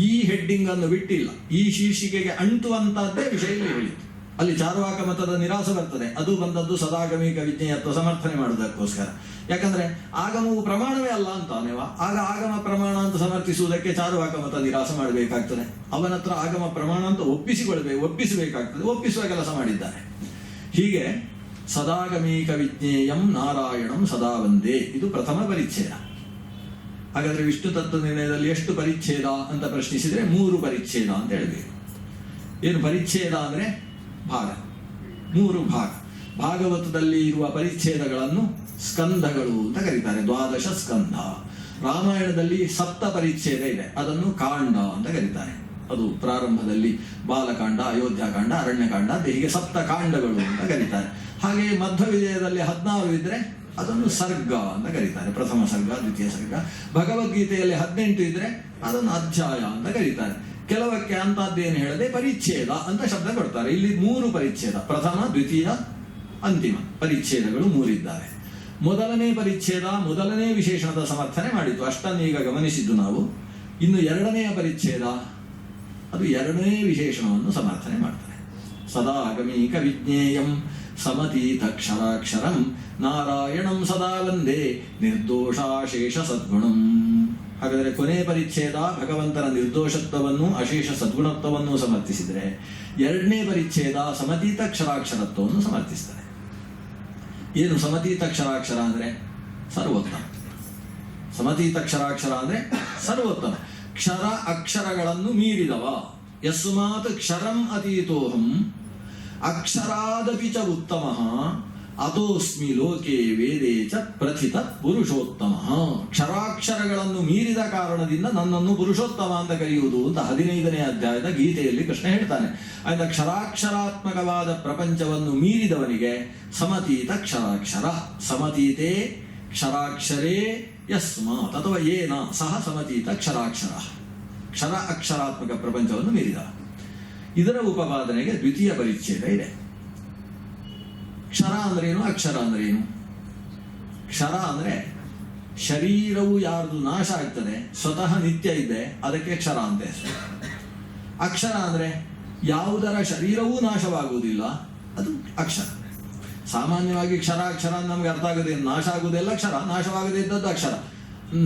ಈ ಹೆಡ್ಡಿಂಗ್ ಅನ್ನು ಬಿಟ್ಟಿಲ್ಲ, ಈ ಶೀರ್ಷಿಕೆಗೆ ಅಂಟುವಂತಹದ್ದೇ ವಿಷಯ ಇಲ್ಲಿ ಹೇಳಿತು. ಅಲ್ಲಿ ಚಾರ್ವಾಕ ಮತದ ನಿರಾಸ ಬರ್ತದೆ, ಅದು ಬಂದದ್ದು ಸದಾಗಮೀಕ ವಿಜ್ಞೇಯತ್ವ ಸಮರ್ಥನೆ ಮಾಡುವುದಕ್ಕೋಸ್ಕರ. ಯಾಕಂದ್ರೆ ಆಗಮವು ಪ್ರಮಾಣವೇ ಅಲ್ಲ ಅಂತಾನೆವ, ಆಗ ಆಗಮ ಪ್ರಮಾಣ ಅಂತ ಸಮರ್ಥಿಸುವುದಕ್ಕೆ ಚಾರ್ವಾಕ ಮತ ನಿರಾಸ ಮಾಡಬೇಕಾಗ್ತದೆ. ಅವನ ಹತ್ರ ಆಗಮ ಪ್ರಮಾಣ ಅಂತ ಒಪ್ಪಿಸಬೇಕಾಗ್ತದೆ, ಒಪ್ಪಿಸುವ ಕೆಲಸ ಮಾಡಿದ್ದಾರೆ. ಹೀಗೆ ಸದಾಗಮೀಕ ವಿಜ್ಞೇಯಂ ನಾರಾಯಣಂ ಸದಾ ವಂದೇ, ಇದು ಪ್ರಥಮ ಪರಿಚ್ಛೇದ. ಹಾಗಾದ್ರೆ ವಿಷ್ಣು ತತ್ವ ನಿರ್ಣಯದಲ್ಲಿ ಎಷ್ಟು ಪರಿಚ್ಛೇದ ಅಂತ ಪ್ರಶ್ನಿಸಿದ್ರೆ 3 ಪರಿಚ್ಛೇದ ಅಂತ ಹೇಳಬೇಕು. ಏನು ಪರಿಚ್ಛೇದ ಅಂದ್ರೆ? ಭಾಗ, 3 ಭಾಗ. ಭಾಗವತದಲ್ಲಿ ಇರುವ ಪರಿಚ್ಛೇದಗಳನ್ನು ಸ್ಕಂಧಗಳು ಅಂತ ಕರೀತಾರೆ, 12 ಸ್ಕಂಧ. ರಾಮಾಯಣದಲ್ಲಿ 7 ಪರಿಚ್ಛೇದ ಇದೆ, ಅದನ್ನು ಕಾಂಡ ಅಂತ ಕರೀತಾರೆ. ಅದು ಪ್ರಾರಂಭದಲ್ಲಿ ಬಾಲಕಾಂಡ, ಅಯೋಧ್ಯಾಕಾಂಡ, ಅರಣ್ಯಕಾಂಡ ಅಂತ ಹೀಗೆ 7 ಕಾಂಡಗಳು ಅಂತ ಕರೀತಾರೆ. ಹಾಗೆ ಮಧ್ವ ವಿಜಯದಲ್ಲಿ 14 ಇದ್ರೆ ಅದನ್ನು ಸರ್ಗ ಅಂತ ಕರೀತಾರೆ, ಪ್ರಥಮ ಸರ್ಗ, ದ್ವಿತೀಯ ಸರ್ಗ. ಭಗವದ್ಗೀತೆಯಲ್ಲಿ 18 ಇದ್ರೆ ಅದನ್ನು ಅಧ್ಯಾಯ ಅಂತ ಕರೀತಾರೆ. ಕೆಲವಕ್ಕೆ ಅಂತದ್ದೇನು ಹೇಳದೆ ಪರಿಚ್ಛೇದ ಅಂತ ಶಬ್ದ ಕೊಡ್ತಾರೆ. ಇಲ್ಲಿ 3 ಪರಿಚ್ಛೇದ, ಪ್ರಥಮ, ದ್ವಿತೀಯ, ಅಂತಿಮ ಪರಿಚ್ಛೇದಗಳು 3 ಇದ್ದಾವೆ. ಮೊದಲನೇ ಪರಿಚ್ಛೇದ ಮೊದಲನೇ ವಿಶೇಷಣದ ಸಮರ್ಥನೆ ಮಾಡಿತು, ಅಷ್ಟನ್ನು ಈಗ ಗಮನಿಸಿದ್ದು ನಾವು. ಇನ್ನು 2ನೆಯ ಪರಿಚ್ಛೇದ ಅದು 2ನೇ ವಿಶೇಷಣವನ್ನು ಸಮರ್ಥನೆ ಮಾಡ್ತಾರೆ. ಸದಾ ಆಗಮೀಕ ವಿಜ್ಞೇಯಂ ಸಮತೀತಕ್ಷರಾಕ್ಷರಂ ನಾರಾಯಣಂ ಸದಾ ವಂದೇ ನಿರ್ದೋಷಾಶೇಷ ಸದ್ಗುಣಂ. ಹಾಗಾದರೆ ಕೊನೆ ಪರಿಚ್ಛೇದ ಭಗವಂತನ ನಿರ್ದೋಷತ್ವವನ್ನು ಅಶೇಷ ಸದ್ಗುಣತ್ವವನ್ನು ಸಮರ್ಥಿಸಿದರೆ, ಎರಡನೇ ಪರಿಚ್ಛೇದ ಸಮತೀತಕ್ಷರಾಕ್ಷರತ್ವವನ್ನು ಸಮರ್ಥಿಸ್ತಾರೆ. ಏನು ಸಮತೀತಕ್ಷರಾಕ್ಷರ ಅಂದರೆ? ಸರ್ವೋತ್ತಮ. ಸಮತೀತಕ್ಷರಾಕ್ಷರ ಅಂದರೆ ಸರ್ವೋತ್ತಮ, ಕ್ಷರ ಅಕ್ಷರಗಳನ್ನು ಮೀರಿದವ. ಯಸ್ಮಾತ್ ಕ್ಷರಂ ಅತೀತೋಹಂ ಅಕ್ಷರಾದಪಿ ಚ ಉತ್ತಮಃ ಅತೋಸ್ಮಿ ಲೋಕೆ ವೇದೇ ಚ ಪ್ರಥಿತ ಪುರುಷೋತ್ತಮ. ಕ್ಷರಾಕ್ಷರಗಳನ್ನು ಮೀರಿದ ಕಾರಣದಿಂದ ನನ್ನನ್ನು ಪುರುಷೋತ್ತಮ ಅಂತ ಕರೆಯುವುದು ಅಂತ 15ನೇ ಅಧ್ಯಾಯದ ಗೀತೆಯಲ್ಲಿ ಕೃಷ್ಣ ಹೇಳ್ತಾನೆ. ಆಯ್ತ ಕ್ಷರಾಕ್ಷರಾತ್ಮಕವಾದ ಪ್ರಪಂಚವನ್ನು ಮೀರಿದವನಿಗೆ ಸಮತೀತ ಕ್ಷರಾಕ್ಷರ. ಸಮತೀತೆ ಕ್ಷರಾಕ್ಷರೇ ಯಸ್ಮಾತ್ ಅಥವಾ ಏನ ಸಹ ಸಮತೀತ ಕ್ಷರಾಕ್ಷರ. ಕ್ಷರ ಅಕ್ಷರಾತ್ಮಕ ಪ್ರಪಂಚವನ್ನು ಮೀರಿದ. ಇದರ ಉಪಪಾದನೆಗೆ ದ್ವಿತೀಯ ಪರಿಚ್ಛೇದ ಇದೆ. ಕ್ಷರ ಅಂದ್ರೇನು, ಅಕ್ಷರ ಅಂದ್ರೇನು? ಕ್ಷರ ಅಂದ್ರೆ ಶರೀರವು ಯಾರ್ದು ನಾಶ ಆಗ್ತದೆ, ಸ್ವತಃ ನಿತ್ಯ ಇದೆ, ಅದಕ್ಕೆ ಕ್ಷರ ಅಂತ ಹೆಸರು. ಅಕ್ಷರ ಅಂದ್ರೆ ಯಾವುದರ ಶರೀರವೂ ನಾಶವಾಗುವುದಿಲ್ಲ, ಅದು ಅಕ್ಷರ. ಸಾಮಾನ್ಯವಾಗಿ ಕ್ಷರ ಅಕ್ಷರ ನಮ್ಗೆ ಅರ್ಥ ಆಗದೆ. ನಾಶ ಆಗುವುದೆಲ್ಲ ಕ್ಷರ, ನಾಶವಾಗದೇ ಇದ್ದದ್ದು ಅಕ್ಷರ.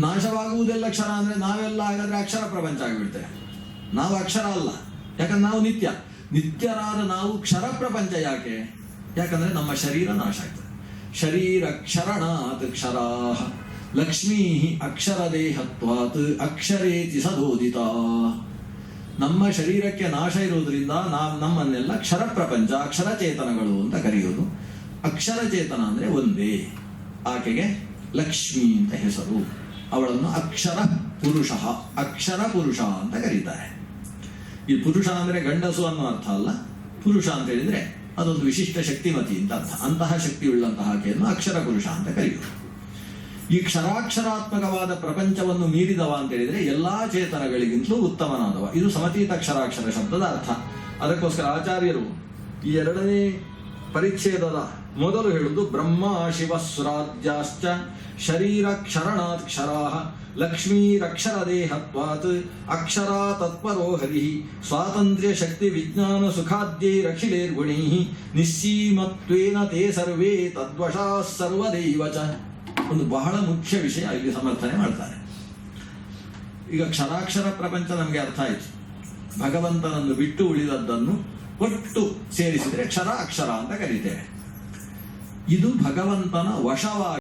ನಾಶವಾಗುವುದೆಲ್ಲ ಕ್ಷರ ಅಂದ್ರೆ ನಾವೆಲ್ಲ ಹಾಗಾದ್ರೆ ಅಕ್ಷರ ಪ್ರಪಂಚ ಆಗಿಬಿಡ್ತೇವೆ. ನಾವು ಅಕ್ಷರ ಅಲ್ಲ, ಯಾಕಂದ್ರೆ ನಾವು ನಿತ್ಯ. ನಿತ್ಯರಾದ ನಾವು ಕ್ಷರ ಪ್ರಪಂಚ ಯಾಕೆ? ಯಾಕಂದ್ರೆ ನಮ್ಮ ಶರೀರ ನಾಶ ಆಗ್ತದೆ. ಶರೀರ ಕ್ಷರಣಾತ್ ಕ್ಷರಾಃ ಲಕ್ಷ್ಮೀ ಅಕ್ಷರ ದೇಹತ್ವಾತ್ ಅಕ್ಷರೇತಿ ಸದೋದಿತ. ನಮ್ಮ ಶರೀರಕ್ಕೆ ನಾಶ ಇರುವುದರಿಂದ ನಾವು ನಮ್ಮನ್ನೆಲ್ಲ ಕ್ಷರ ಪ್ರಪಂಚ, ಅಕ್ಷರ ಚೇತನಗಳು ಅಂತ ಕರೆಯುವುದು. ಅಕ್ಷರ ಚೇತನ ಅಂದ್ರೆ ಒಂದೇ. ಆಕೆಗೆ ಲಕ್ಷ್ಮಿ ಅಂತ ಹೆಸರು. ಅವಳನ್ನು ಅಕ್ಷರ ಪುರುಷ, ಅಕ್ಷರ ಪುರುಷ ಅಂತ ಕರೀತಾರೆ. ಈ ಪುರುಷ ಅಂದ್ರೆ ಗಂಡಸು ಅನ್ನೋ ಅರ್ಥ ಅಲ್ಲ. ಪುರುಷ ಅಂತ ಹೇಳಿದ್ರೆ ಅದೊಂದು ವಿಶಿಷ್ಟ ಶಕ್ತಿಮತಿ ಅಂತ ಅರ್ಥ. ಅಂತಹ ಶಕ್ತಿ ಉಳ್ಳಂತಹ ಆಕೆಯನ್ನು ಅಕ್ಷರ ಪುರುಷ ಅಂತ ಕರೆಯುವುದು. ಈ ಕ್ಷರಾಕ್ಷರಾತ್ಮಕವಾದ ಪ್ರಪಂಚವನ್ನು ಮೀರಿದವ ಅಂತ ಹೇಳಿದ್ರೆ ಎಲ್ಲಾ ಚೇತನಗಳಿಗಿಂತಲೂ ಉತ್ತಮನಾದವ. ಇದು ಸಮತೀತ ಕ್ಷರಾಕ್ಷರ ಶಬ್ದದ ಅರ್ಥ. ಅದಕ್ಕೋಸ್ಕರ ಆಚಾರ್ಯರು ಈ ಎರಡನೇ ಪರಿಚ್ಛೇದದ ಮೊದಲು ಹೇಳುವುದು ಬ್ರಹ್ಮ ಶಿವ ಸುರಾಜ್ಯಾಶ್ಚ ಶರೀರ ಕ್ಷರಣಾತ್ ಕ್ಷರಾಃ ಲಕ್ಷ್ಮೀರಕ್ಷರ ದೇಹತ್ವಾತ್ ಅಕ್ಷರ ತತ್ಪರೋ ಹರಿ ಸ್ವಾತಂತ್ರ್ಯ ಶಕ್ತಿ ವಿಜ್ಞಾನ ಸುಖಾದ್ಯೈರಖಿಲೇರ್ಗುಣೈಃ ನಿಸ್ಸೀಮತ್ವೇನ ತೇ ಸರ್ವೇ ತದ್ವಶಾಃ ಸರ್ವದೈವ ಚ. ಒಂದು ಬಹಳ ಮುಖ್ಯ ವಿಷಯ ಇಲ್ಲಿ ಸಮರ್ಥನೆ ಮಾಡ್ತಾರೆ. ಈಗ ಕ್ಷರಾಕ್ಷರ ಪ್ರಪಂಚ ನಮಗೆ ಅರ್ಥ ಆಯಿತು. ಭಗವಂತನನ್ನು ಬಿಟ್ಟು ಉಳಿದದ್ದನ್ನು ಒಟ್ಟು ಸೇರಿಸಿದರೆ ಕ್ಷರ ಅಕ್ಷರ ಅಂತ ಕರೀತೇವೆ. ಇದು ಭಗವಂತನ ವಶವಾಗಿ